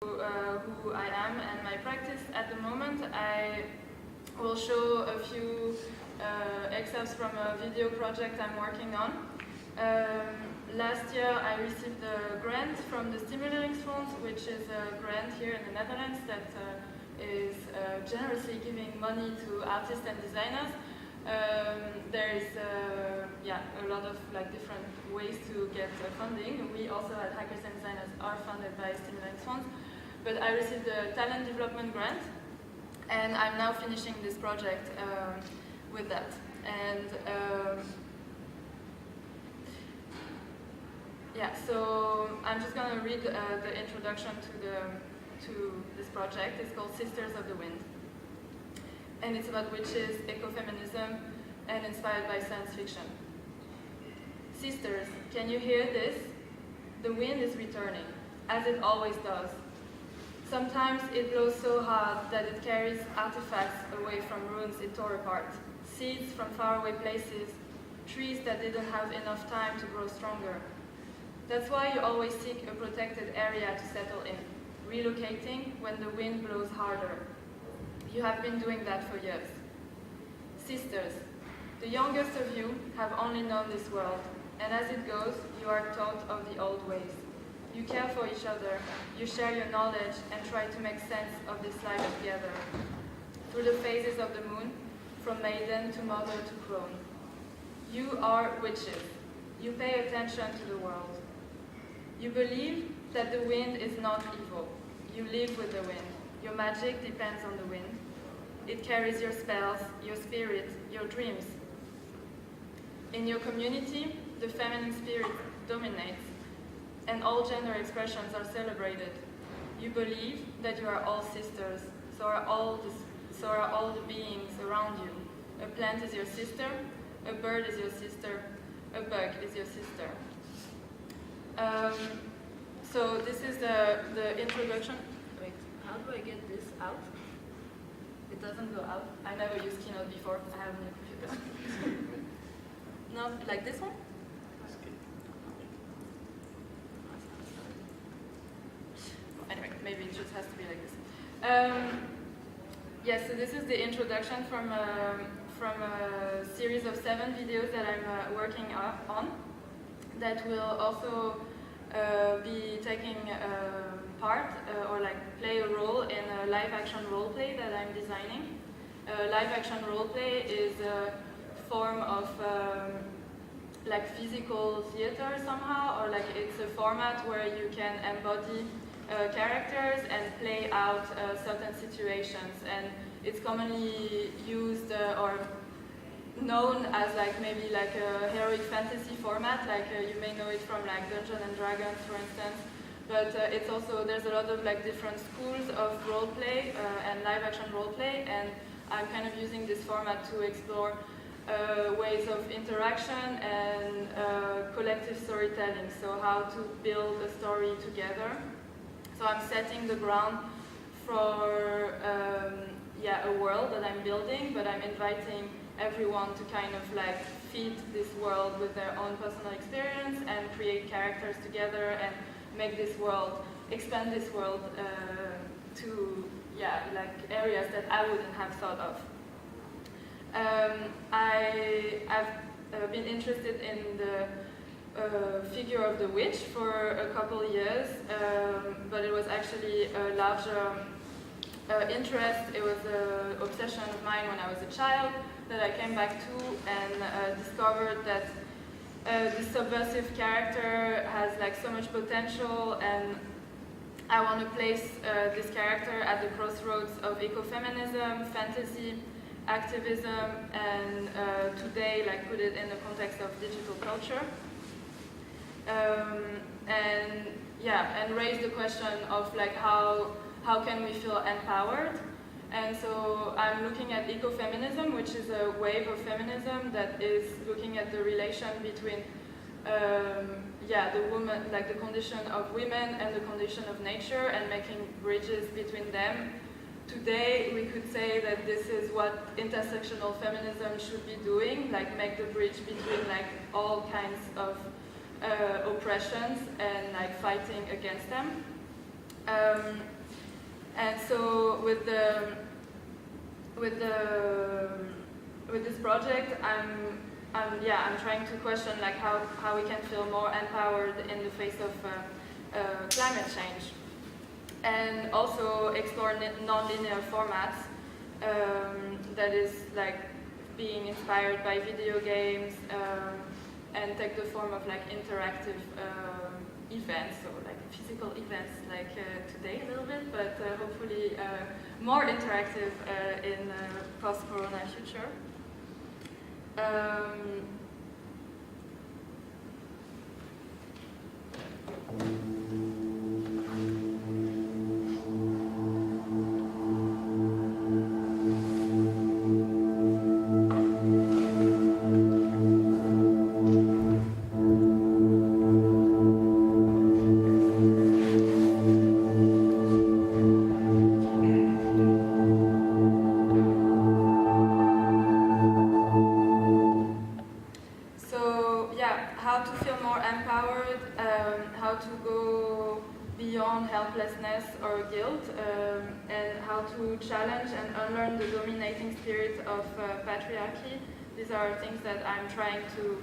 who I am and my practice at the moment. I will show a few excerpts from a video project I'm working on. Last year I received a grant from the Stimuleringsfonds, which is a grant here in the Netherlands that is generously giving money to artists and designers. There is a lot of different ways to get funding. We also at Hackers and Designers are funded by Stimuleringsfonds, but I received a talent development grant, and I'm now finishing this project with that. And so I'm just going to read the introduction to this project. It's called Sisters of the Wind, and it's about witches, ecofeminism, and inspired by science fiction. Sisters, can you hear this? The wind is returning, as it always does. Sometimes it blows so hard that it carries artifacts away from ruins it tore apart, seeds from faraway places, trees that didn't have enough time to grow stronger. That's why you always seek a protected area to settle in, relocating when the wind blows harder. You have been doing that for years. Sisters, the youngest of you have only known this world, and as it goes, you are taught of the old ways. You care for each other, you share your knowledge, and try to make sense of this life together. Through the phases of the moon, from maiden to mother to crone. You are witches. You pay attention to the world. You believe that the wind is not evil. You live with the wind. Your magic depends on the wind. It carries your spells, your spirit, your dreams. In your community, the feminine spirit dominates, and all gender expressions are celebrated. You believe that you are all sisters, so are all the beings around you. A plant is your sister, a bird is your sister, a bug is your sister. So this is the introduction. Wait, how do I get this out? It doesn't go out. I never used Keynote before. I have no computer. No, like this one? Anyway, maybe it just has to be like this. So this is the introduction from a series of 7 videos that I'm working on that will also be taking part or play a role in a live action role play that I'm designing. Live action role play is a form of physical theater somehow, or it's a format where you can embody characters and play out certain situations, and it's commonly used or known as maybe a heroic fantasy format, you may know it from Dungeons and Dragons, for instance. But it's also, there's a lot of different schools of role play and live action role play, and I'm kind of using this format to explore ways of interaction and collective storytelling. So how to build a story together. So I'm setting the ground for a world that I'm building, but I'm inviting everyone to kind of feed this world with their own personal experience and create characters together and make this world, expand this world to areas that I wouldn't have thought of. I've been interested in the figure of the witch for a couple years, but it was actually a larger interest. It was an obsession of mine when I was a child that I came back to and discovered that this subversive character has so much potential, and I want to place this character at the crossroads of ecofeminism, fantasy, activism, and today put it in the context of digital culture. And raise the question of how can we feel empowered. And so I'm looking at ecofeminism, which is a wave of feminism that is looking at the relation between the woman, the condition of women and the condition of nature, and making bridges between them. Today we could say that this is what intersectional feminism should be doing, make the bridge between all kinds of oppressions and fighting against them. And so with this project, I'm trying to question like how we can feel more empowered in the face of climate change, and also explore non-linear formats that is like being inspired by video games and take the form of like interactive events, so like physical events like today a little bit, but hopefully more interactive in post-corona future. How to feel more empowered, how to go beyond helplessness or guilt, and how to challenge and unlearn the dominating spirit of patriarchy. These are things that I'm trying to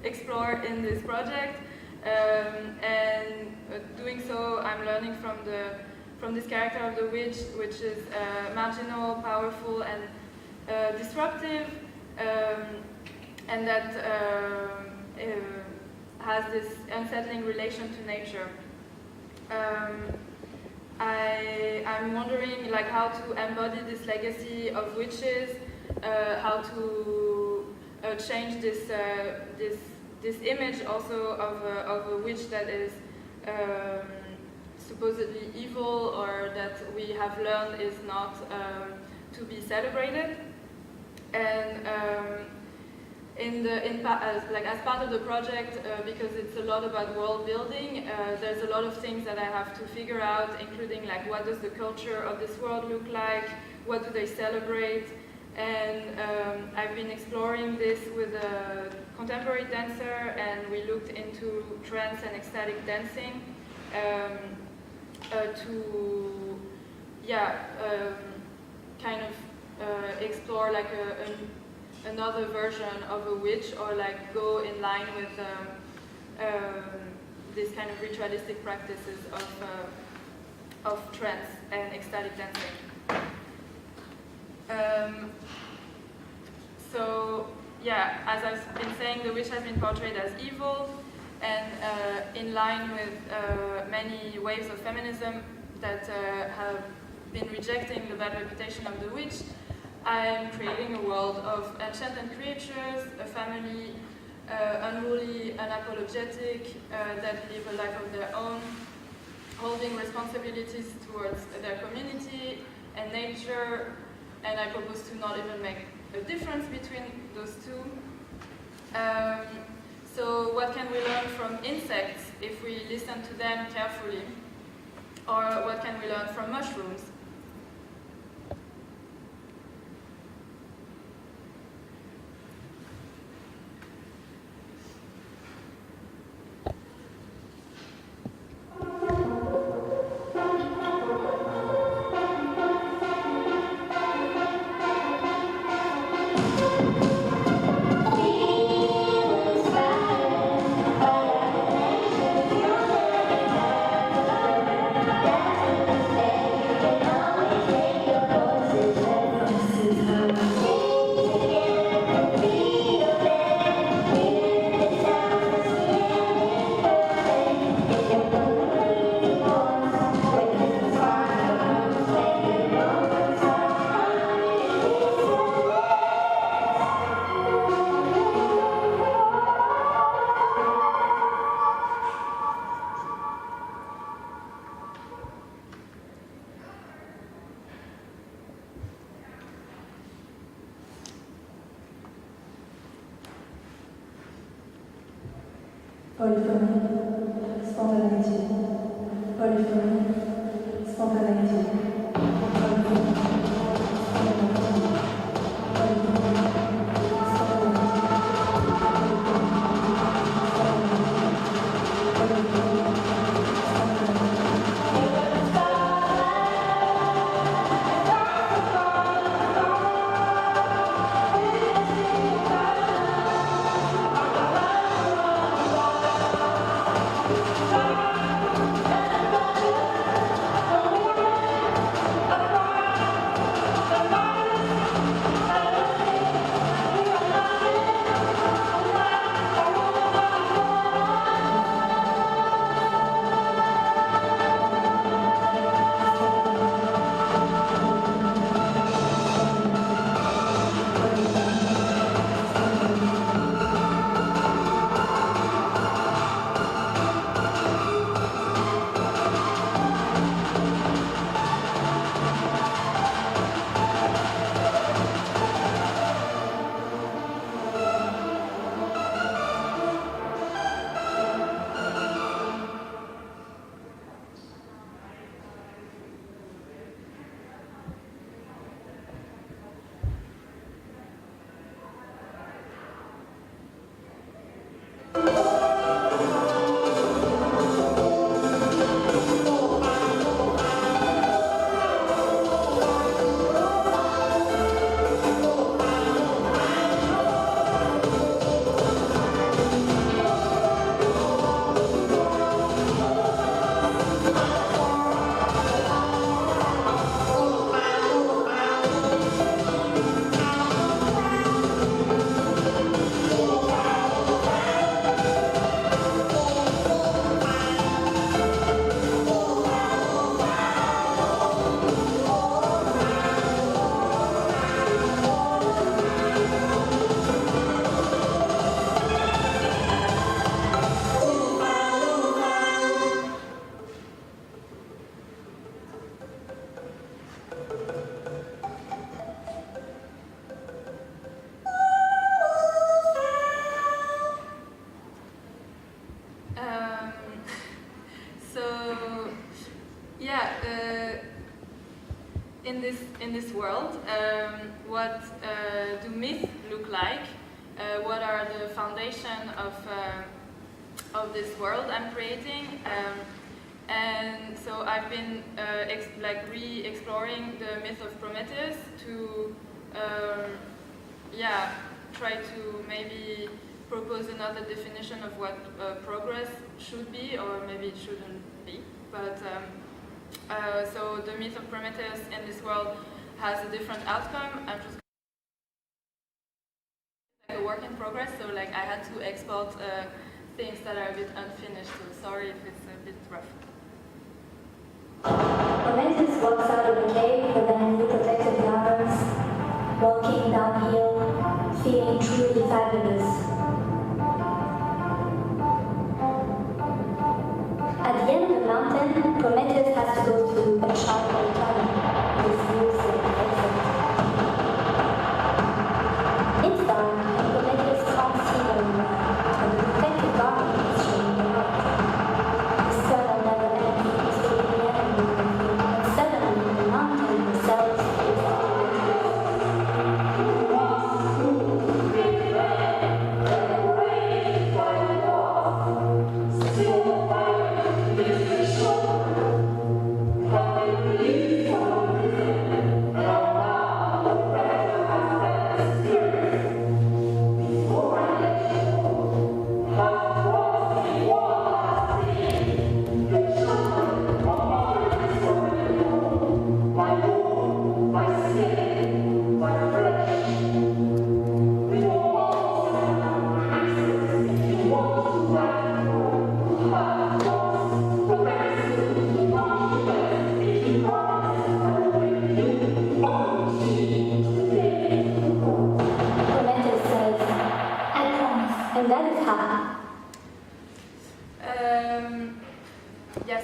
explore in this project, and doing so I'm learning from this character of the witch, which is marginal, powerful, and disruptive. And that has this unsettling relation to nature. I'm wondering like how to embody this legacy of witches, how to change this image also of a witch that is supposedly evil, or that we have learned is not to be celebrated. And as part of the project, because it's a lot about world building, there's a lot of things that I have to figure out, including like what does the culture of this world look like, what do they celebrate, and I've been exploring this with a contemporary dancer, and we looked into trance and ecstatic dancing to kind of explore like another version of a witch, or like go in line with these kind of ritualistic practices of trance and ecstatic dancing. So yeah, as I've been saying, the witch has been portrayed as evil, and in line with many waves of feminism that have been rejecting the bad reputation of the witch, I am creating a world of enchanted creatures, a family unruly, unapologetic, that live a life of their own, holding responsibilities towards their community and nature, and I propose to not even make a difference between those two. So what can we learn from insects if we listen to them carefully? Or what can we learn from mushrooms? Polyphonie, spontanéité. Polyphonie, spontanéité. Polyphonie, spontanéité. Polyphonie, spontanéité. Polyphonie, spontanéité. yeah, in this world, what do myths look like? What are the foundation of this world I'm creating? And so I've been re-exploring the myth of Prometheus to try to maybe propose another definition of what progress should be, or maybe it shouldn't be. But so the myth of Prometheus in this world has a different outcome. I'm just like a work in progress, so like I had to export things that are a bit unfinished, so sorry if it's a bit rough. Prometheus walks out of the cave with an protected garments, walking downhill, feeling truly fabulous. At the end of the mountain, Prometheus has to go through a charcoal tunnel with music exit. It's dark and Prometheus can't see very well, and the protected garment is showing the light. The struggle never ends, escaping the enemy, and suddenly the mountain itself is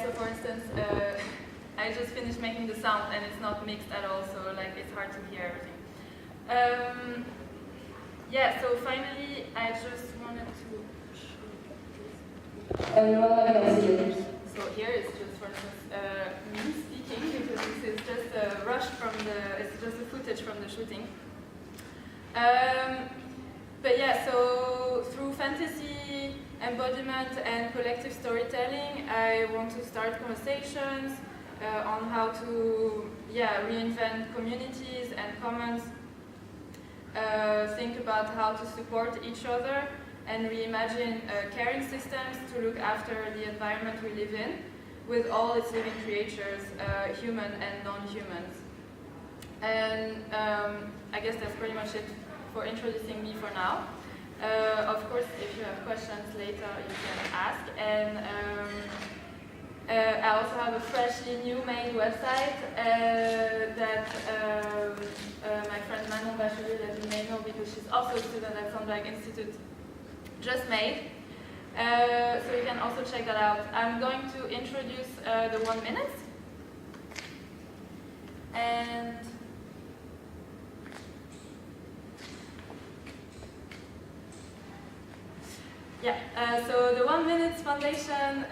so for instance, I just finished making the sound and it's not mixed at all, so like it's hard to hear everything. So finally, I just wanted to show this. So here is just, for instance, me speaking, because this is just a rush from it's just a footage from the shooting. But yeah, so through fantasy, embodiment, and collective storytelling, I want to start conversations on how to reinvent communities and commons, think about how to support each other, and reimagine caring systems to look after the environment we live in, with all its living creatures, human and non-humans. And I guess that's pretty much it for introducing me for now. Of course, if you have questions later, you can ask. And I also have a freshly new made website that my friend Manon Bachelier, that you may know because she's also a student at Sandberg Institute, just made. So you can also check that out. I'm going to introduce the 1 minute. And so the 1 Minute Foundation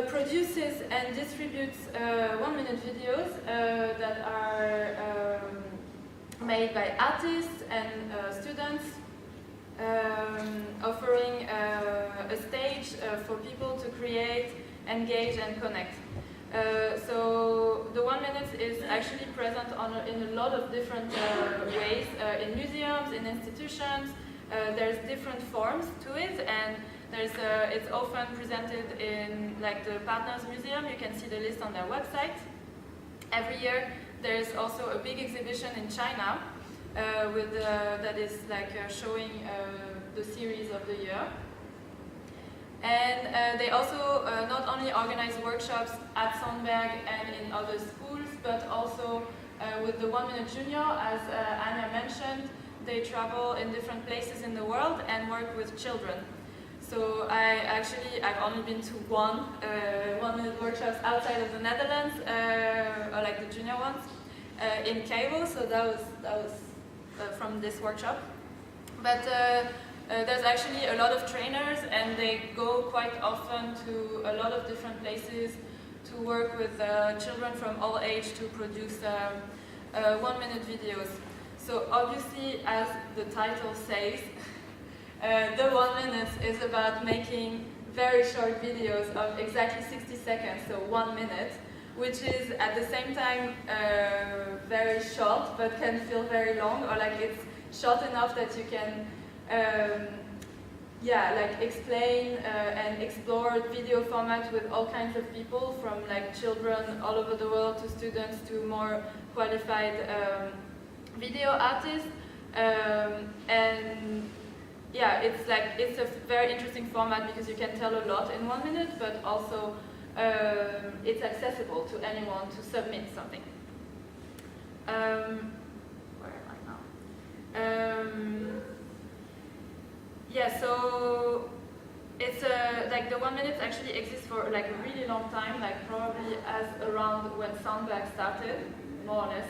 produces and distributes 1 minute videos that are made by artists and students, offering a stage for people to create, engage, and connect. So the 1 minute is actually present in a lot of different ways, in museums, in institutions. There's different forms to it, and it's often presented in like the Partners Museum. You can see the list on their website. Every year there's also a big exhibition in China that is like showing the series of the year. And they also not only organize workshops at Sandberg and in other schools, but also with the 1 Minute Junior, as Anna mentioned. They travel in different places in the world and work with children. So I've only been to one 1 minute workshops outside of the Netherlands, or like the junior ones, in Cabo. So that was from this workshop. But There's actually a lot of trainers, and they go quite often to a lot of different places to work with children from all age to produce 1-minute videos. So obviously, as the title says, the 1 minute is about making very short videos of exactly 60 seconds, so 1 minute, which is at the same time very short but can feel very long, or like it's short enough that you can like explain and explore video format with all kinds of people, from like children all over the world to students to more qualified video artists. And yeah, it's a very interesting format because you can tell a lot in 1 minute, but also it's accessible to anyone to submit something. Where am I now? Yeah, so it's like the 1 minute actually exists for like a really long time, like probably as around when Soundbag started, more or less.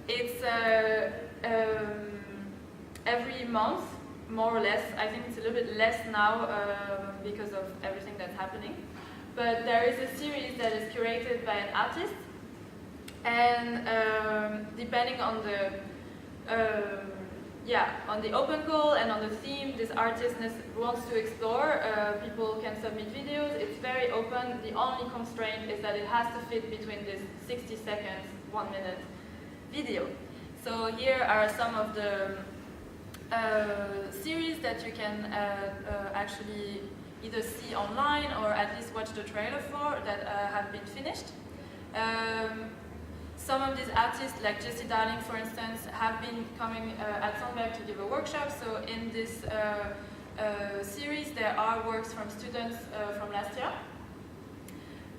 It's every month, more or less. I think it's a little bit less now because of everything that's happening. But there is a series that is curated by an artist, and depending on the on the open call and on the theme this artist wants to explore, people can submit videos. It's very open. The only constraint is that it has to fit between this 60 seconds, 1 minute video. So here are some of the series that you can actually either see online or at least watch the trailer for that have been finished. Some of these artists, like Jessie Darling, for instance, have been coming at Soundbag to give a workshop. So in this series, there are works from students from last year.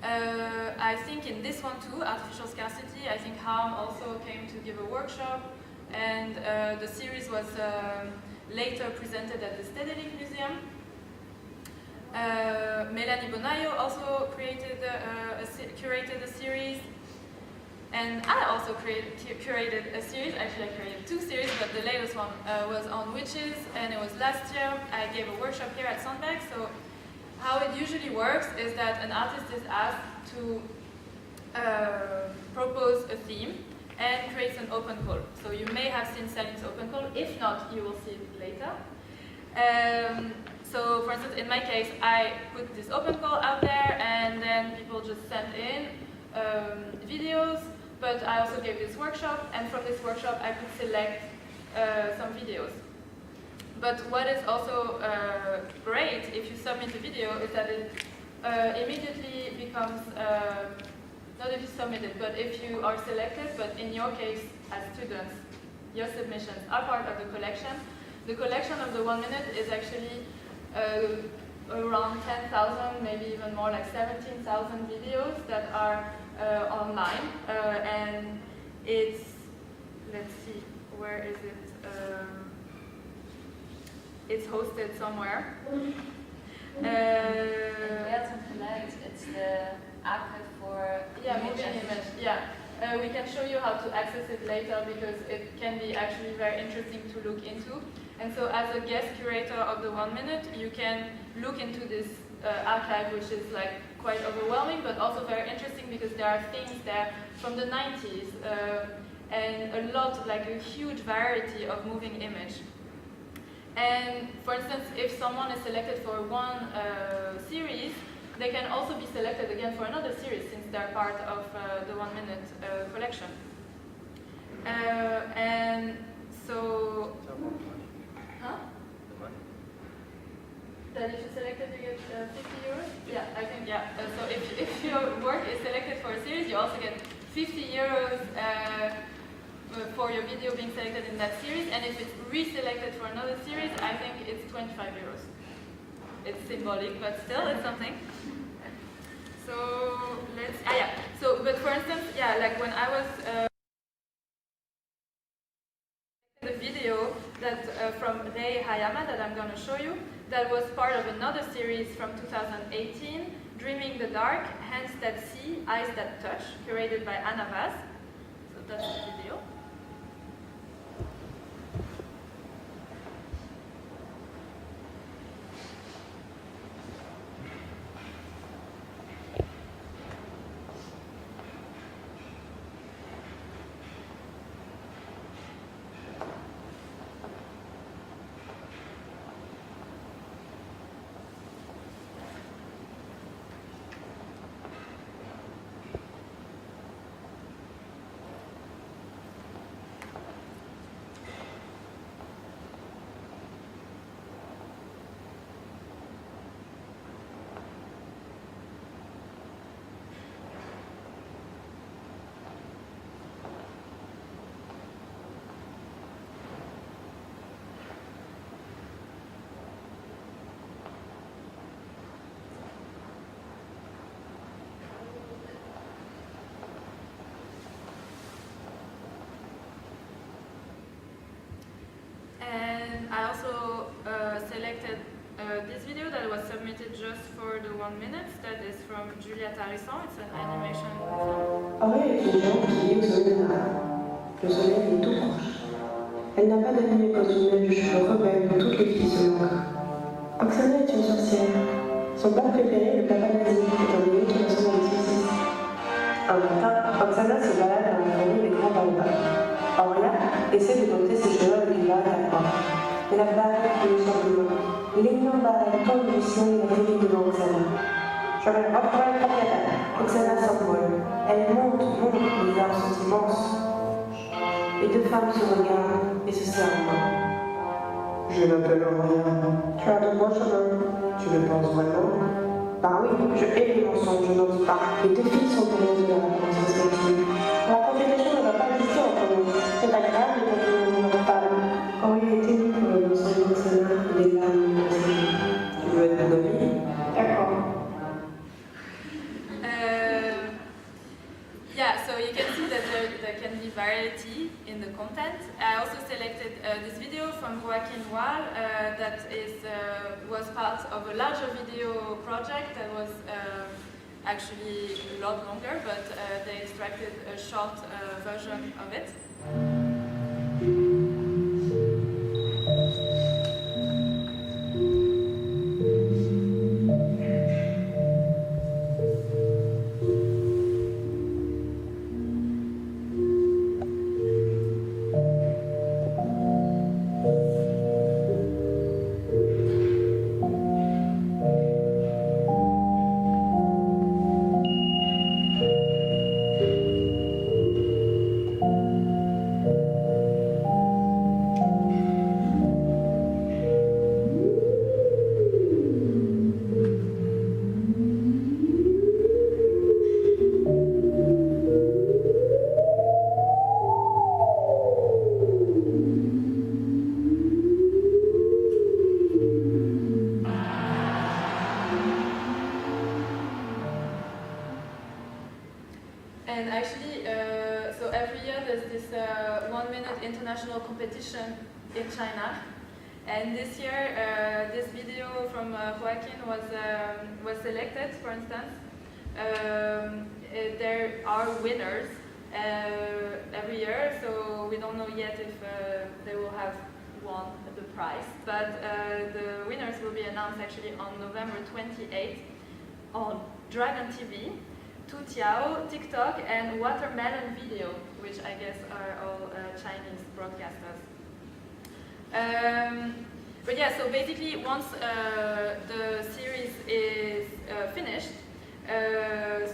I think in this one too, Artificial Scarcity, I think Harm also came to give a workshop, and the series was later presented at the Stedelijk Museum. Melanie Bonayo also curated a series. And I also curated a series. Actually, I created 2 series, but the latest one was on witches, and it was last year. I gave a workshop here at Soundbag. So how it usually works is that an artist is asked to propose a theme and creates an open call. So you may have seen Celine's open call. If not, you will see it later. So for instance, in my case, I put this open call out there, and then people just sent in videos. But I also gave this workshop, and from this workshop I could select some videos. But what is also great if you submit a video is that it immediately becomes, not if you submit it, but if you are selected, but in your case as students, your submissions are part of the collection. The collection of the 1 minute is actually around 10,000, maybe even more, like 17,000 videos that are online, and it's, let's see, where is it? It's hosted somewhere. It's the archive for moving image. Yeah, we can show you how to access it later because it can be actually very interesting to look into. And so, as a guest curator of the 1 minute, you can look into this archive, which is like quite overwhelming, but also very interesting because there are things there from the 90s and a lot, like a huge variety of moving image. And for instance, if someone is selected for one series, they can also be selected again for another series since they're part of the 1 minute collection. And so, huh? That if you're selected, you get 50 euros? Yeah, I think, yeah. So if your work is selected for a series, you also get 50 euros for your video being selected in that series. And if it's reselected for another series, I think it's 25 euros. It's symbolic, but still, it's something. So, let's, So, but for instance, like when I was the video that from Rei Hayama that I'm going to show you, that was part of another series from 2018, Dreaming the Dark, Hands That See, Eyes That Touch, curated by Anna Vaz. So that's the video. also selected this video that was submitted just for the 1 minute. That is from Julia Tarisson. It's an animation film. Aurélie est une géante qui vit au sommet des Alpes. Le soleil est tout proche. Elle n'a pas d'amis à cause d'une neige de cheveux rebelles dont toutes les filles se moquent. Oksana est une sorcière. Son plat préféré est le papa nazi, étant donné qu'il ressemble à une saucisse. Un matin, Oksana se balade dans la forêt des grands baobabs. Aurélia essaie de dompter ses cheveux avec une barrette à poing. Mais la barrette ne sort plus loin. L'énorme barrette tombe du ciel et atterrit devant Oksana. Je vais reprendre la caméra. Oksana s'envole. Elle monte, les arbres sont immenses. Les deux femmes se regardent et se serrent la main. Je m'appelle Aurélien. Tu as de beaux cheveux. Tu le penses vraiment? Bah oui, je hais les mensonges, je n'en dis pas. Les deux filles sont heureuses de leur réponse respective. La compétition ne va pas exister entre nous. C'est agréable de contenir une femme. Aurélia est émue pour le mensonge d'Oksana et des larmes de ses yeux. Tu veux être mon ami? D'accord. Yeah, so you can see that there can be variety in the content. I also selected this video from Joaquin Wall that was part of a larger video project that was actually a lot longer, but they extracted a short version of it. And actually, so every year there's this 1 minute international competition in China. And this year, this video from Joaquin was selected, for instance. There are winners every year, so we don't know yet if they will have won the prize. But the winners will be announced actually on November 28th on Dragon TV, Toutiao, TikTok, and Watermelon Video, which I guess are all Chinese broadcasters. But yeah, so basically once the series is finished,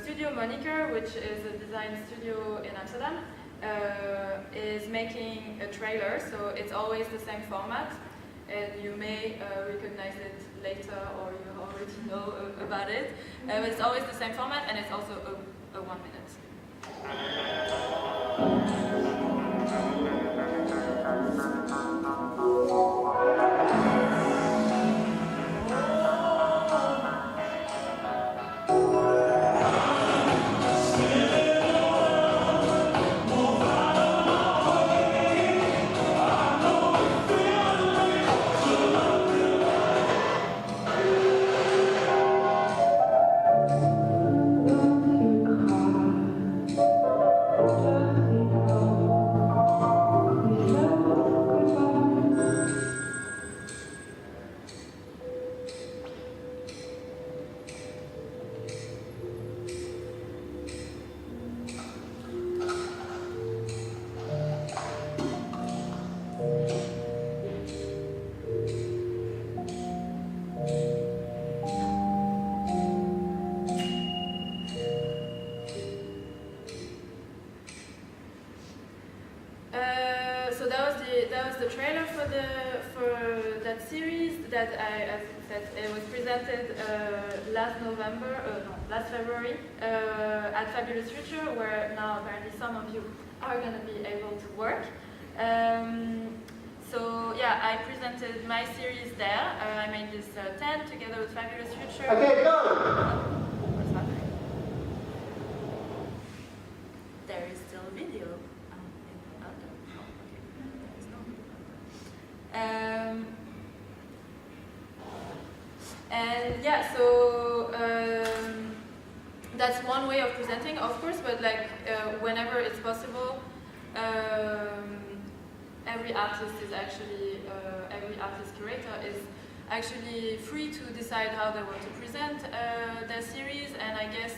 Studio Moniker, which is a design studio in Amsterdam, is making a trailer, so it's always the same format, and you may recognize it later or you already know about it, but it's always the same format and it's also a 1 minute. So that was the trailer for that series that as I said, it was presented last February at Fabulous Future, where now apparently some of you are going to be able to work. So yeah, I presented my series there. I made this tent together with Fabulous Future. Okay, go! What's happening? There is still a video. And yeah, so that's one way of presenting, of course, but like whenever it's possible, every artist is actually, every artist curator is actually free to decide how they want to present their series, and I guess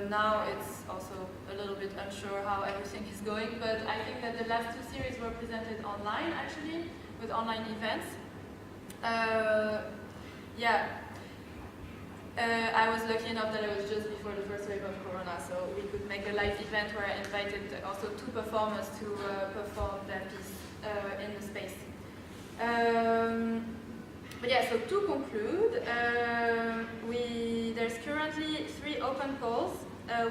now it's also a little bit unsure how everything is going, but I think that the last two series were presented online actually, with online events. I was lucky enough that it was just before the first wave of Corona, so we could make a live event where I invited also two performers to perform their piece in the space. But yeah, so to conclude, there's currently 3 open calls,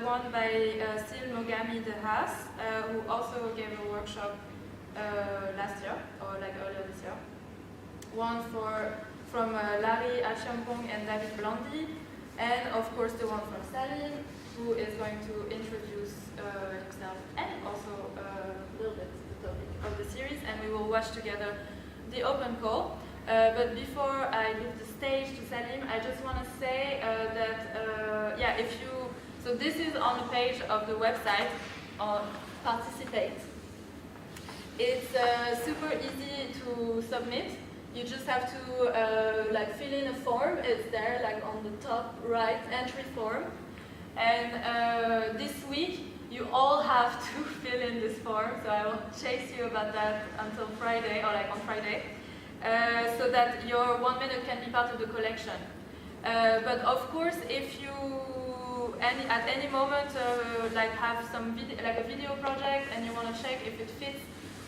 one by Sil Mogami de Haas, who also gave a workshop last year, or like earlier this year. One from Larry Achampong and David Blondy, and of course the one from Salim, who is going to introduce himself and also a little bit the topic of the series, and we will watch together the open call. But before I leave the stage to Salim, I just want to say that so this is on the page of the website on Participate. It's super easy to submit. You just have to fill in a form. It's there, like on the top right entry form. And this week, you all have to fill in this form. So I will chase you about that until Friday, or like on Friday, so that your 1 minute can be part of the collection. But of course, if you at any moment have some a video project and you want to check if it fits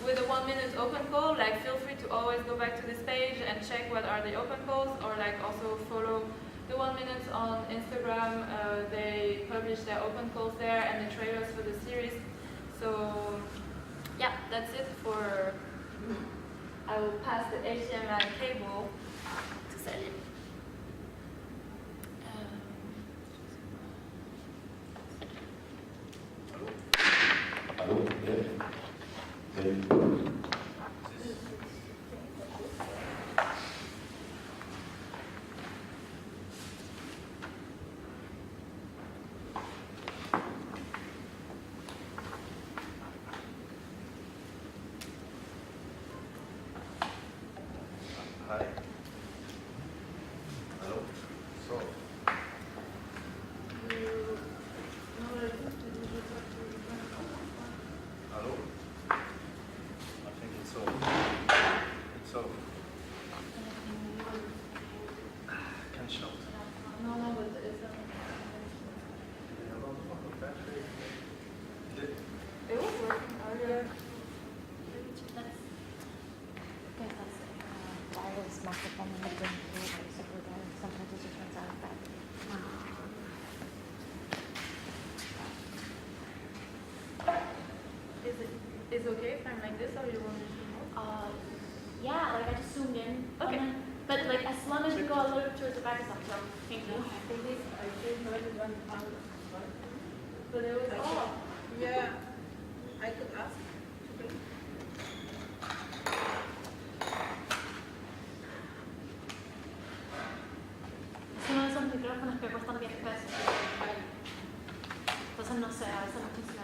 with a 1 minute open call, feel free to always go back to this page and check what are the open calls, or also follow the 1 minute on Instagram. They publish their open calls there and the trailers for the series. So yeah, that's it for me. I will pass the HDMI cable to Salim. Hello? Yeah. Hi. Hello. So. Hello. I think it's on. It's on. Can shout. No, but it's it was working earlier. Wireless microphone and they bring it over there. Sometimes it just runs out of battery. Is it okay if I'm like this, or you want me to move? Yeah, I just zoomed in. Okay. But as long as we go a little towards the back or something, thank you. But it was off. Yeah, I could ask. Es uno de esos micrófonos que cuestan 10 pesos. Entonces no sé, a veces no funciona.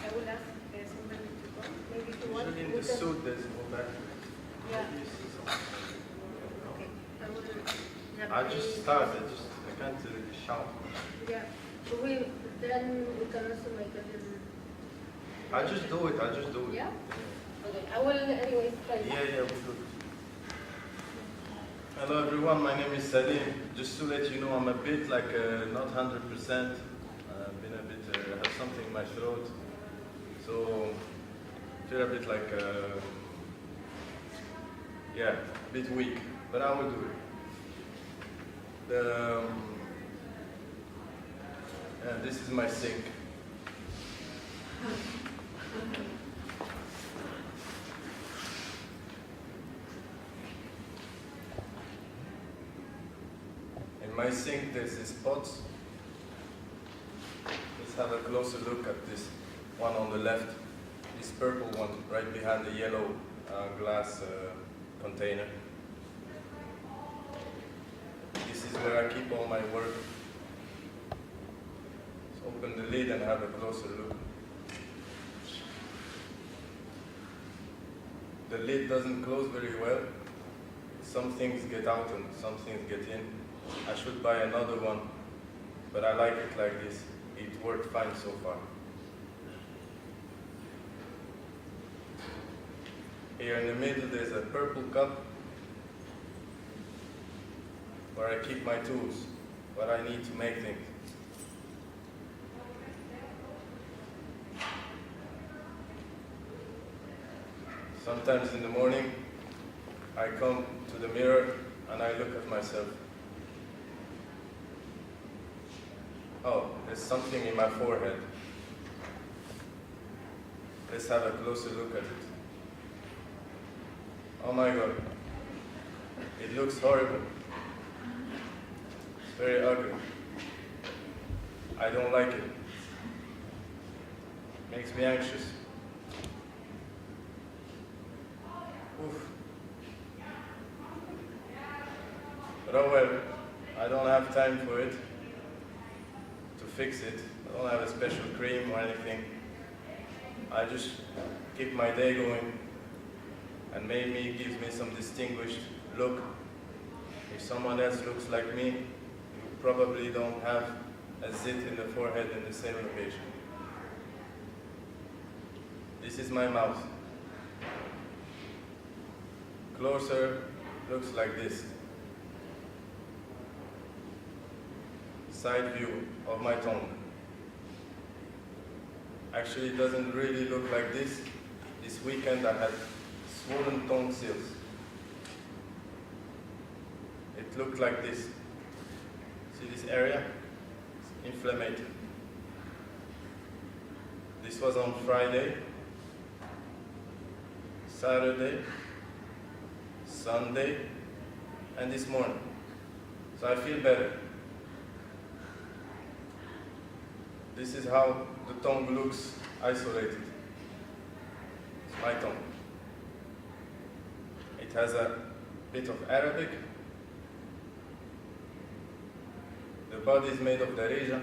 I will ask somebody to come. Maybe to one. Usually in the suit there's no battery. Yeah. Maybe you see something. Okay. I will. I just started, I can't shout. Yeah. So then we can also make a little. I just do it. Yeah? Okay. I will anyways try. Yeah, we do. Hello everyone, my name is Salim. Just to let you know, I'm a bit not 100%. Been a bit, have something in my throat. So, feel a bit a bit weak, but I will do it. This is my sink. In my sink there's these pots. Let's have a closer look at this one on the left. This purple one right behind the yellow glass container. where I keep all my work. Let's open the lid and have a closer look. The lid doesn't close very well. Some things get out and some things get in. I should buy another one, but I like it like this. It worked fine so far. Here in the middle there's a purple cup where I keep my tools, what I need to make things. Sometimes in the morning, I come to the mirror and I look at myself. Oh, there's something in my forehead. Let's have a closer look at it. Oh my God, it looks horrible. It's very ugly. I don't like it. Makes me anxious. Oof. But oh well, I don't have time for it, to fix it. I don't have a special cream or anything. I just keep my day going, and maybe it gives me some distinguished look. If someone else looks like me, you probably don't have a zit in the forehead in the same location. This is my mouth. Closer, looks like this. Side view of my tongue. Actually, it doesn't really look like this. This weekend I had swollen tonsils. It looked like this. See this area? It's inflamed. This was on Friday, Saturday, Sunday, and this morning. So I feel better. This is how the tongue looks isolated. It's my tongue. It has a bit of Arabic. The body is made of Darija.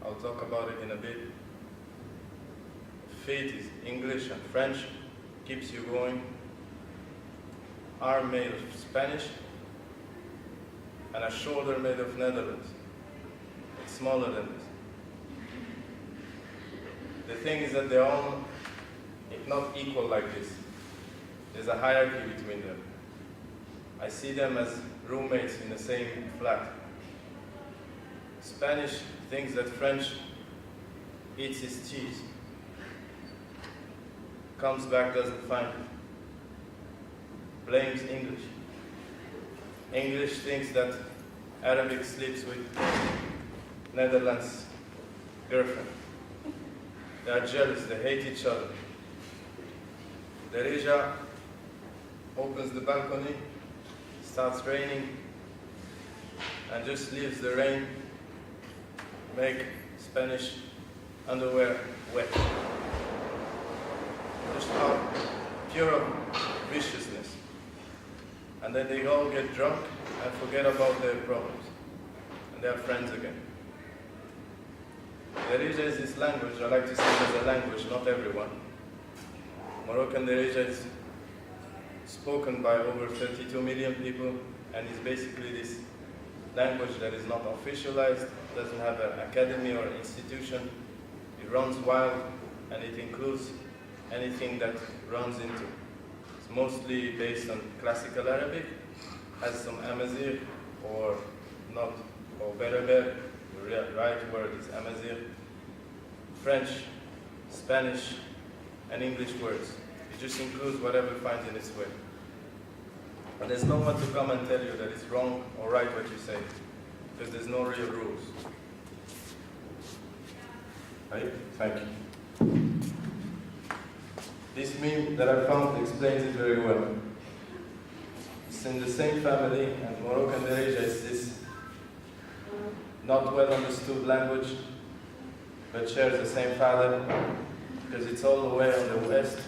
I'll talk about it in a bit. Feet is English and French. Keeps you going. Arm made of Spanish. And a shoulder made of Netherlands. It's smaller than this. The thing is that they're all not equal like this. There's a hierarchy between them. I see them as roommates in the same flat. Spanish thinks that French eats his cheese. Comes back, doesn't find it. Blames English. English thinks that Arabic sleeps with Netherlands girlfriend. They are jealous, they hate each other. Darija opens the balcony, starts raining, and just leaves the rain make Spanish underwear wet. Just out pure viciousness. And then they all get drunk and forget about their problems. And they are friends again. Darija is this language, I like to say it as a language, not everyone. Moroccan Darija is spoken by over 32 million people, and is basically this language that is not officialized, doesn't have an academy or institution. It runs wild, and it includes anything that runs into. It's mostly based on classical Arabic, has some Amazigh or not, or Berber. The right word is Amazigh. French, Spanish, and English words. It just includes whatever finds in its way. And there's no one to come and tell you that it's wrong or right what you say, because there's no real rules. Right? Thank you. This meme that I found explains it very well. It's in the same family, and Moroccan Darija is this not well understood language, but shares the same father, because it's all the way on the west.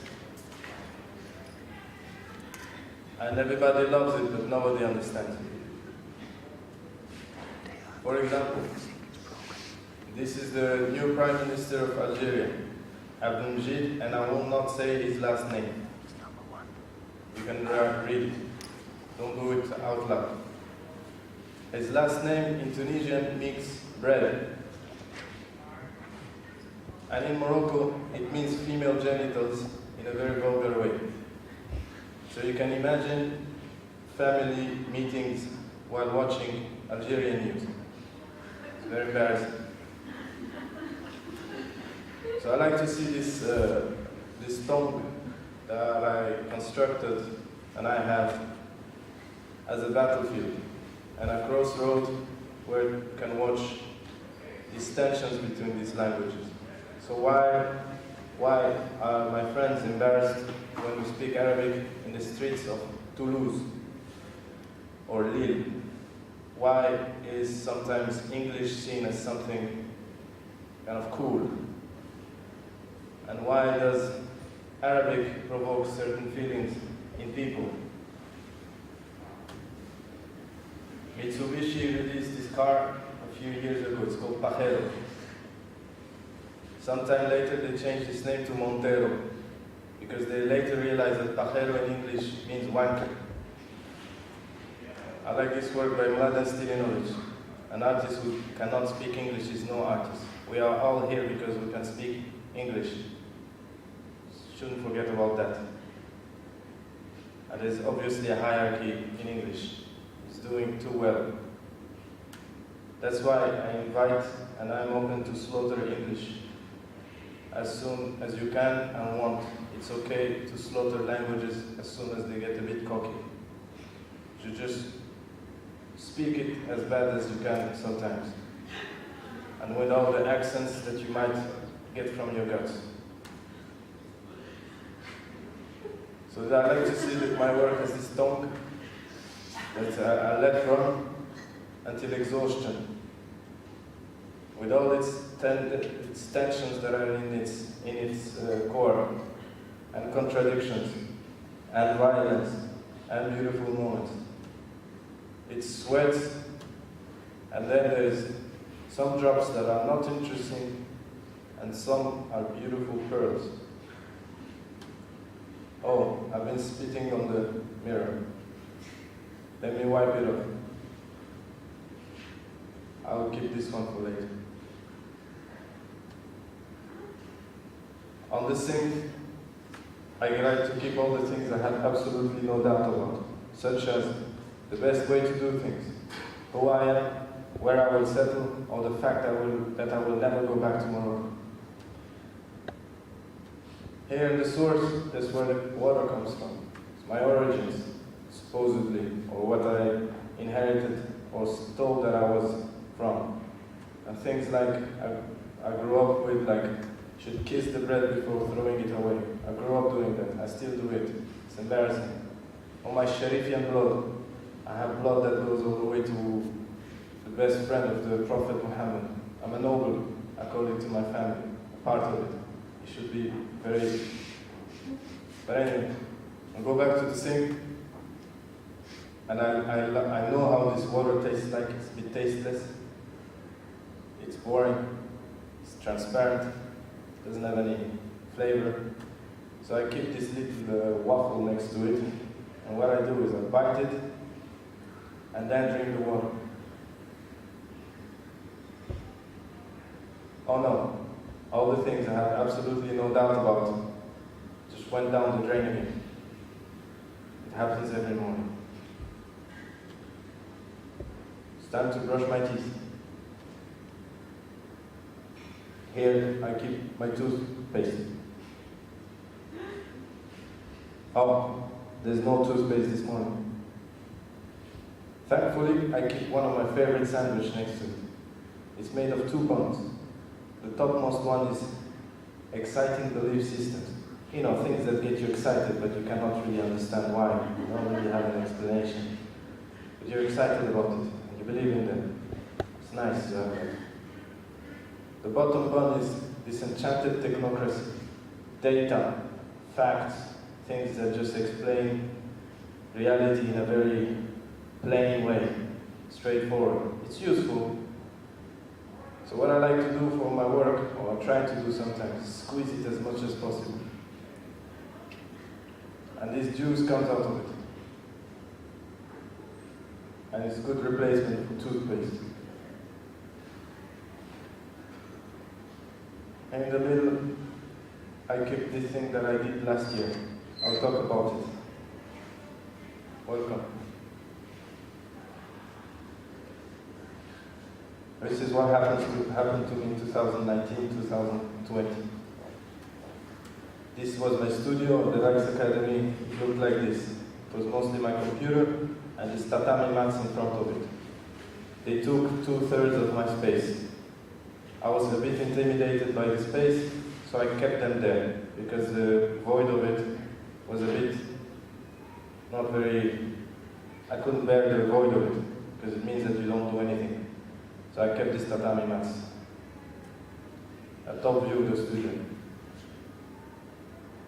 And everybody loves it, but nobody understands it. For example, this is the new Prime Minister of Algeria, Abdelmjid, and I will not say his last name. You can read it. Don't do it out loud. His last name in Tunisian means bread. And in Morocco, it means female genitals in a very vulgar way. So you can imagine family meetings while watching Algerian news. It's very embarrassing. So I like to see this tongue that I constructed and I have as a battlefield and a crossroad where you can watch these tensions between these languages. So why are my friends embarrassed when we speak Arabic in the streets of Toulouse or Lille? Why is sometimes English seen as something kind of cool? And why does Arabic provoke certain feelings in people? Mitsubishi released this car a few years ago. It's called Pajero. Sometime later they changed its name to Montero because they later realized that Pajero in English means wanker. I like this work by Mladen Stilinovic. An artist who cannot speak English is no artist. We are all here because we can speak English. Shouldn't forget about that. And there's obviously a hierarchy in English. It's doing too well. That's why I invite and I'm open to slaughter English as soon as you can and want. It's okay to slaughter languages as soon as they get a bit cocky. You just speak it as bad as you can sometimes. And with all the accents that you might get from your guts. So I like to see that my work has this tongue that I let run until exhaustion. With all its tensions that are in its core, and contradictions, and violence, and beautiful moments. It sweats, and then there's some drops that are not interesting, and some are beautiful pearls. Oh, I've been spitting on the mirror. Let me wipe it off. I'll keep this one for later. On the sink, I like to keep all the things I have absolutely no doubt about, such as the best way to do things, who I am, where I will settle, or the fact that I will never go back to Morocco. Here in the source, that's where the water comes from. It's my origins, supposedly, or what I inherited or stole that I was from. And things like I grew up with, like, should kiss the bread before throwing it away. I grew up doing that. I still do it. It's embarrassing. On my Sharifian blood, I have blood that goes all the way to the best friend of the Prophet Muhammad. I'm a noble, according to my family, a part of it. It should be very... But anyway, I'll go back to the sink. And I know how this water tastes like. It's a bit tasteless. It's boring. It's transparent. Doesn't have any flavor. So I keep this little waffle next to it. And what I do is I bite it and then drink the water. Oh no, all the things I have absolutely no doubt about just went down the drain again. It happens every morning. It's time to brush my teeth. Here I keep my toothpaste. Oh, there's no toothpaste this morning. Thankfully, I keep one of my favorite sandwiches next to it. It's made of 2 buns. The topmost one is exciting belief systems. You know, things that get you excited, but you cannot really understand why. You don't really have an explanation. But you're excited about it, and you believe in them. It's nice to have that. The bottom bun is this enchanted technocracy. Data, facts, things that just explain reality in a very plain way, straightforward. It's useful, So what I like to do for my work, or I try to do sometimes, is squeeze it as much as possible. And this juice comes out of it. And it's a good replacement for toothpaste. And in the middle, I kept this thing that I did last year. I'll talk about it. Welcome. This is what happened to me in 2019, 2020. This was my studio at the Rijksakademie. It looked like this. It was mostly my computer and these tatami mats in front of it. They took 2/3 of my space. I was a bit intimidated by the space, so I kept them there, because the void of it was a bit not very, I couldn't bear the void of it, because it means that you don't do anything. So I kept these tatami mats. A top view of the studio.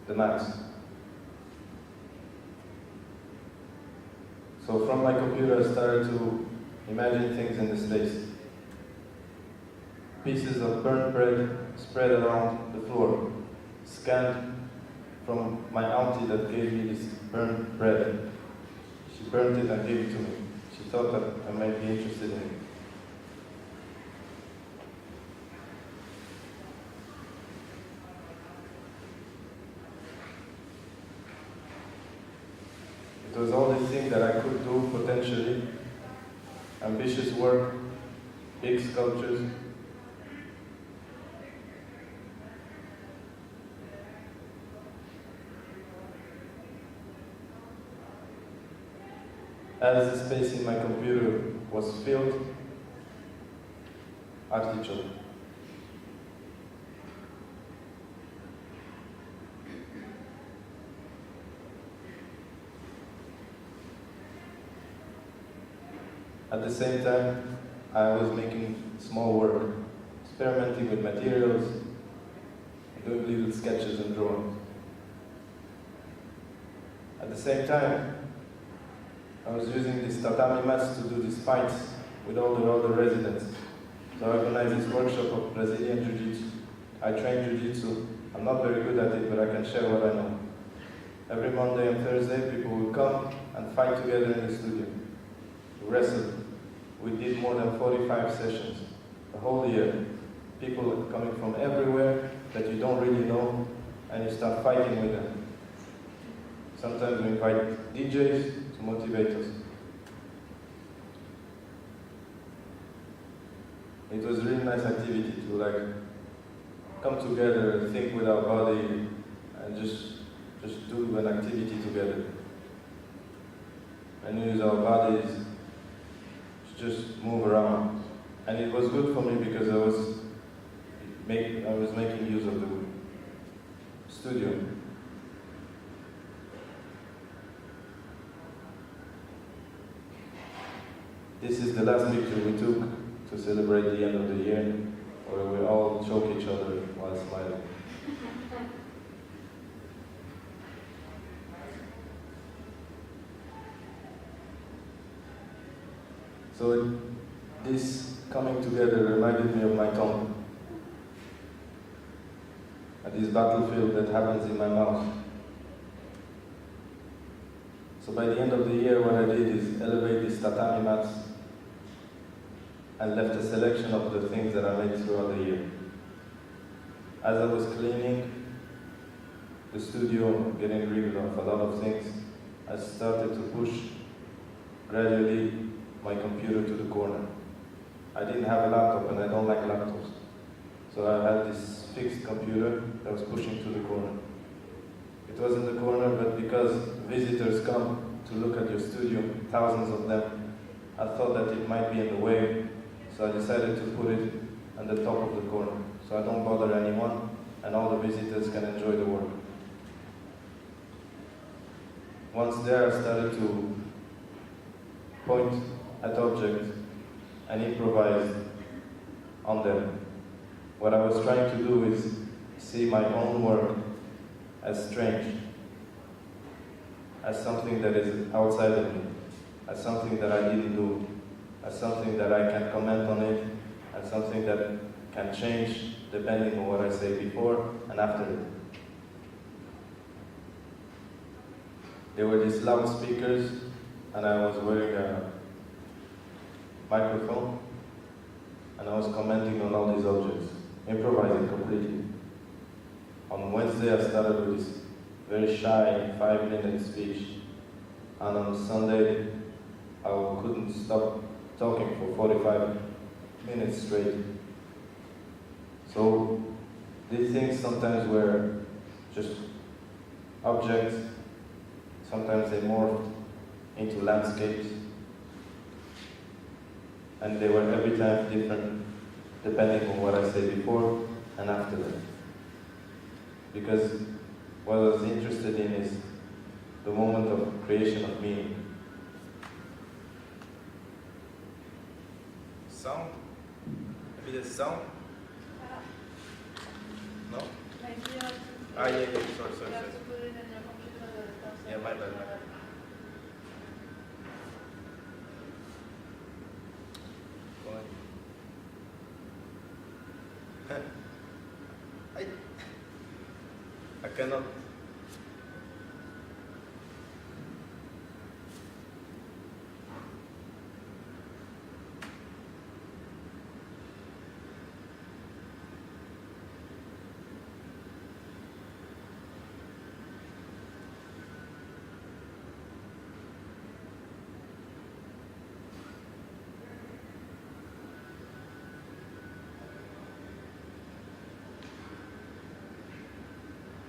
The mats. So from my computer I started to imagine things in the space. Pieces of burnt bread spread around the floor, scanned from my auntie that gave me this burnt bread. She burnt it and gave it to me. She thought that I might be interested in it. It was all these things that I could do potentially. Ambitious work, big sculptures. As the space in my computer was filled, artichoke. At the same time, I was making small work, experimenting with materials, doing little sketches and drawings. At the same time, I was using these tatami mats to do these fights with all the other residents. So I organized this workshop of Brazilian Jiu-Jitsu. I train Jiu-Jitsu. I'm not very good at it, but I can share what I know. Every Monday and Thursday, people will come and fight together in the studio. We wrestled. We did more than 45 sessions, the whole year. People coming from everywhere that you don't really know, and you start fighting with them. Sometimes we invite DJs to motivate us. It was a really nice activity to come together and think with our body and just do an activity together. And use our bodies to just move around. And it was good for me because I was making use of the studio. This is the last picture we took to celebrate the end of the year, where we all choke each other while smiling. So this coming together reminded me of my tongue. And this battlefield that happens in my mouth. So by the end of the year, what I did is elevate these tatami mats and left a selection of the things that I made throughout the year. As I was cleaning the studio, getting rid of a lot of things, I started to push gradually my computer to the corner. I didn't have a laptop and I don't like laptops. So I had this fixed computer that was pushing to the corner. It was in the corner, but because visitors come to look at your studio, thousands of them, I thought that it might be in the way, so I decided to put it on the top of the corner, so I don't bother anyone, and all the visitors can enjoy the work. Once there, I started to point at objects and improvise on them. What I was trying to do is see my own work as strange, as something that is outside of me, as something that I didn't do, as something that I can comment on it and something that can change depending on what I say before and after it. There were these loudspeakers, and I was wearing a microphone, and I was commenting on all these objects, improvising completely. On Wednesday, I started with this very shy 5-minute speech, and on Sunday, I couldn't stop talking for 45 minutes straight. So these things sometimes were just objects, sometimes they morphed into landscapes, and they were every time different depending on what I say before and after that. Because what I was interested in is the moment of creation of meaning. Sound? Maybe the sound? No? Ah, yeah, sorry. Yeah, my bad. Go ahead. I cannot.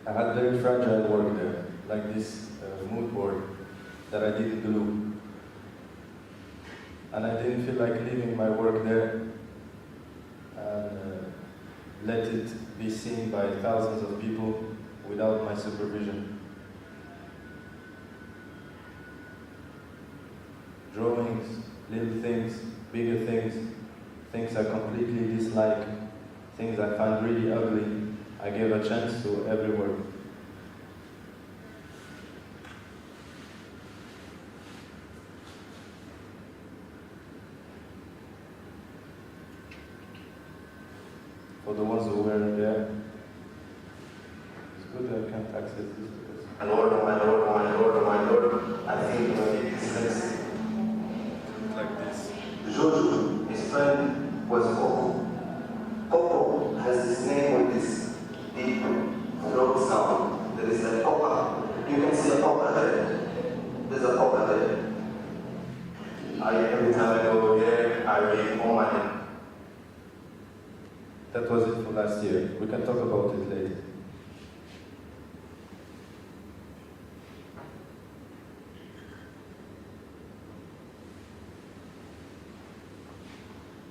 I had very fragile work there, like this mood board that I didn't glue. And I didn't feel like leaving my work there and let it be seen by thousands of people without my supervision. Drawings, little things, bigger things, things I completely dislike, things I find really ugly, I gave a chance to every work. For the ones who weren't there, it's good I can't access this because... My Lord, oh my Lord, oh my Lord, oh my Lord, I think this is like this. Jojo, his friend, was Coco. Coco has this name with this deep throat sound. There is a coca. You can see a coca there. There's a coca there. Every time I go there, I read all my name. That was it for last year. We can talk about it later.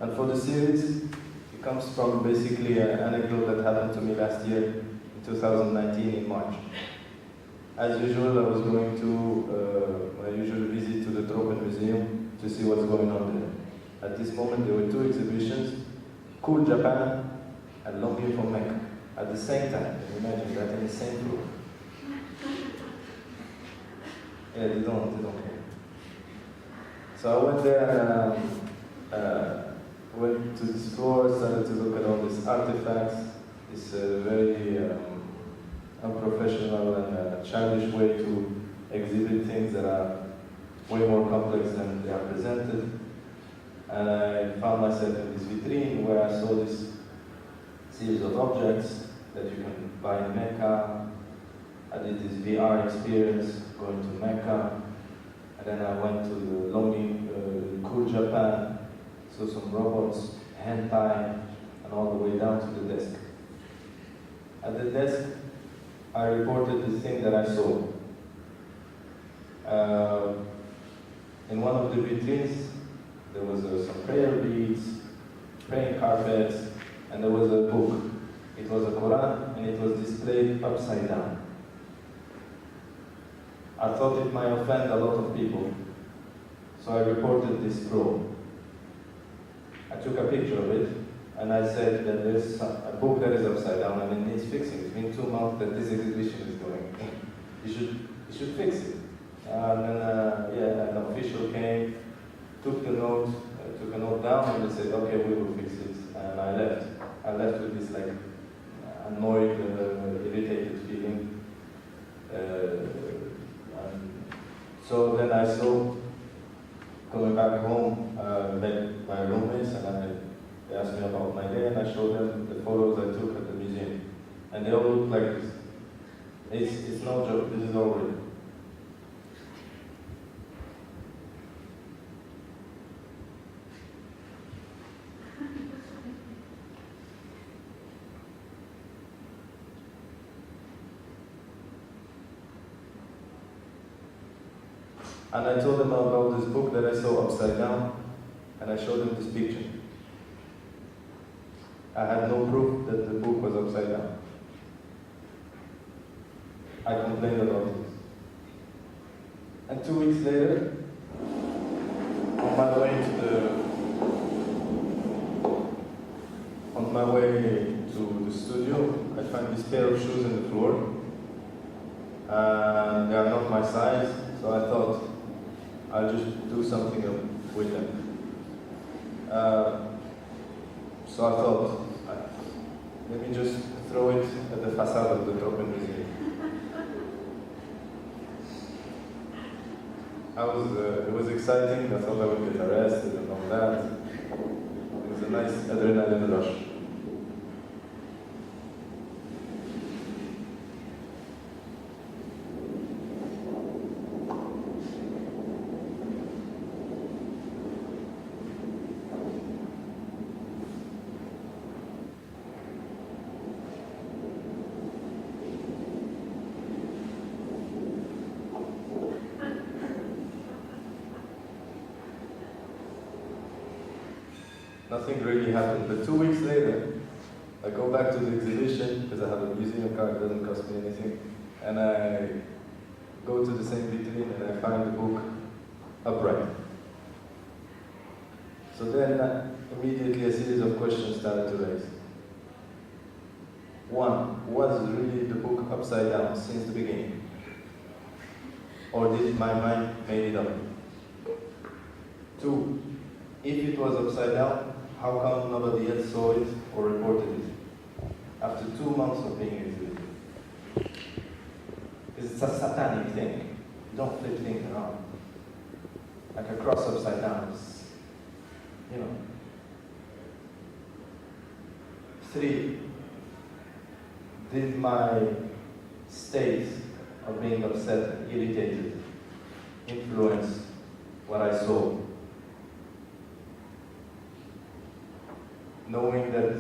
And for the series, it comes from basically an anecdote that happened to me last year, in 2019 in March. As usual, I was going to my usual visit to the Tropen Museum to see what's going on there. At this moment, there were two exhibitions, Cool Japan and Longing for Mecca, at the same time. Can you imagine that in the same floor? Yeah, they don't care. So I went there and went to this floor, started to look at all these artifacts, this very unprofessional and childish way to exhibit things that are way more complex than they are presented. And I found myself in this vitrine where I saw this series of objects that you can buy in Mecca. I did this VR experience going to Mecca, and then I went to the Longing Cool Japan, saw some robots, hentai, and all the way down to the desk. At the desk, I reported the thing that I saw. In one of the vitrines, there was some prayer beads, praying carpets, and there was a book. It was a Quran, and it was displayed upside down. I thought it might offend a lot of people, so I reported this probe. I took a picture of it, and I said that there's a book that is upside down and it needs fixing. It's been 2 months that this exhibition is going. You should fix it. And then an official came, took a note down, and they said, okay, we will fix it. and I left. I left with this like annoyed, irritated feeling. And so then I saw, coming back home, met my roommates, and they asked me about my day, and I showed them the photos I took at the museum. And they all look like this. It's no joke, this is all real. And I told them about this book that I saw upside down, and I showed them this picture. I had no proof that the book was upside down. I complained about it. And 2 weeks later, on my way to the studio, I find this pair of shoes in the floor. And they are not my size, so I thought I'll just do something with them. So I thought, let me just throw it at the facade of the Tropen Museum. It was exciting. I thought I would get arrested and all that. It was a nice adrenaline rush. Nothing really happened, but 2 weeks later, I go back to the exhibition, because I have a museum card, it doesn't cost me anything, and I go to the same vitrine and I find the book upright. So then, immediately a series of questions started to raise. One, was really the book upside down since the beginning? Or did my mind make it up? Two, if it was upside down, how come nobody else saw it or reported it? After 2 months of being exhibited. It's a satanic thing. You don't flip things around. Like a cross upside down. You know. 3, did my state of being upset and irritated influence what I saw? Knowing that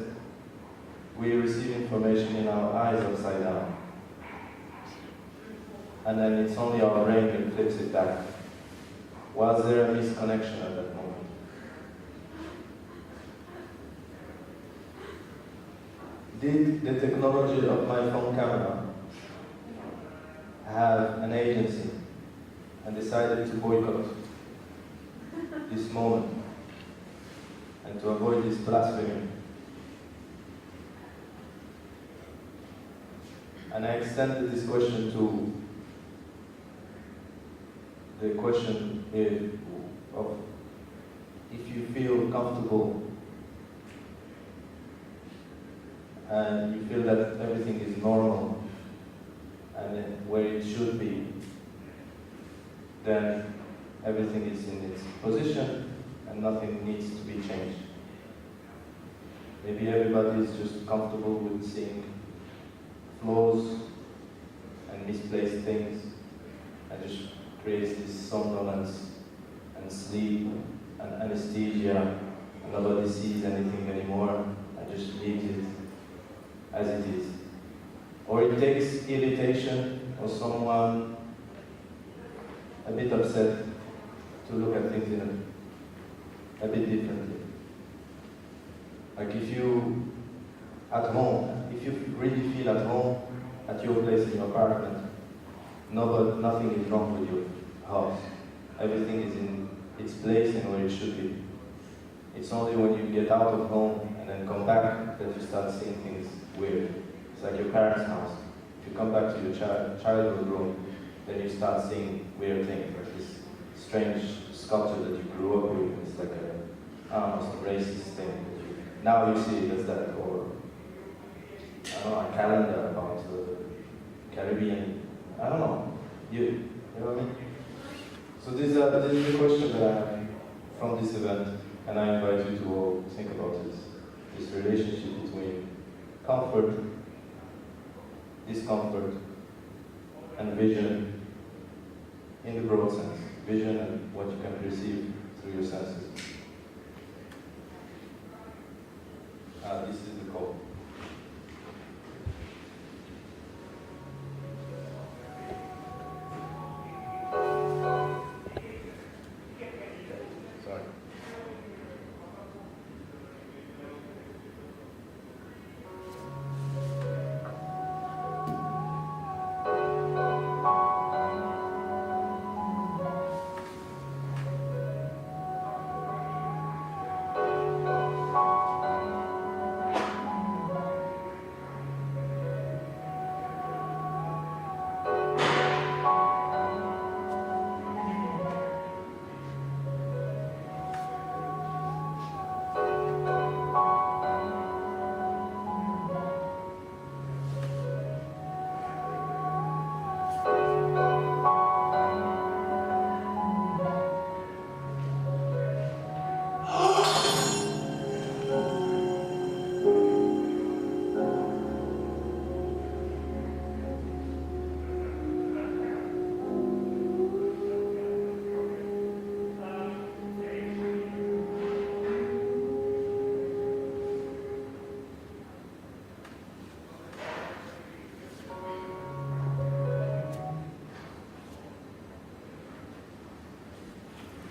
we receive information in our eyes upside down, and then it's only our brain that flips it back. Was there a misconnection at that moment? Did the technology of my phone camera have an agency and decided to boycott this moment and to avoid this blasphemy? And I extended this question to the question of if you feel comfortable and you feel that everything is normal and where it should be, then everything is in its position and nothing needs to be changed. Maybe everybody is just comfortable with seeing flaws and misplaced things and just creates this somnolence and sleep and anesthesia and nobody sees anything anymore and just leaves it as it is. Or it takes irritation or someone a bit upset to look at things in a bit differently. Like if you, at home, if you really feel at home at your place in your apartment, nothing is wrong with your house. Everything is in its place and where it should be. It's only when you get out of home and then come back that you start seeing things weird. It's like your parents' house. If you come back to your childhood room, then you start seeing weird things, like this strange sculpture that you grew up with. It's like almost a racist thing that you now you see it as that, or I don't know, a calendar about the Caribbean. I don't know. You know what I mean? So this is the question that I have from this event, and I invite you to all think about this relationship between comfort, discomfort, and vision in the broad sense. Vision and what you can perceive through your senses. This is the call. Sorry.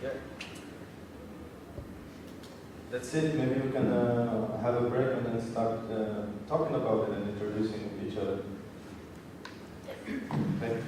Yeah. That's it. Maybe we can have a break and then start talking about it and introducing each other. Okay.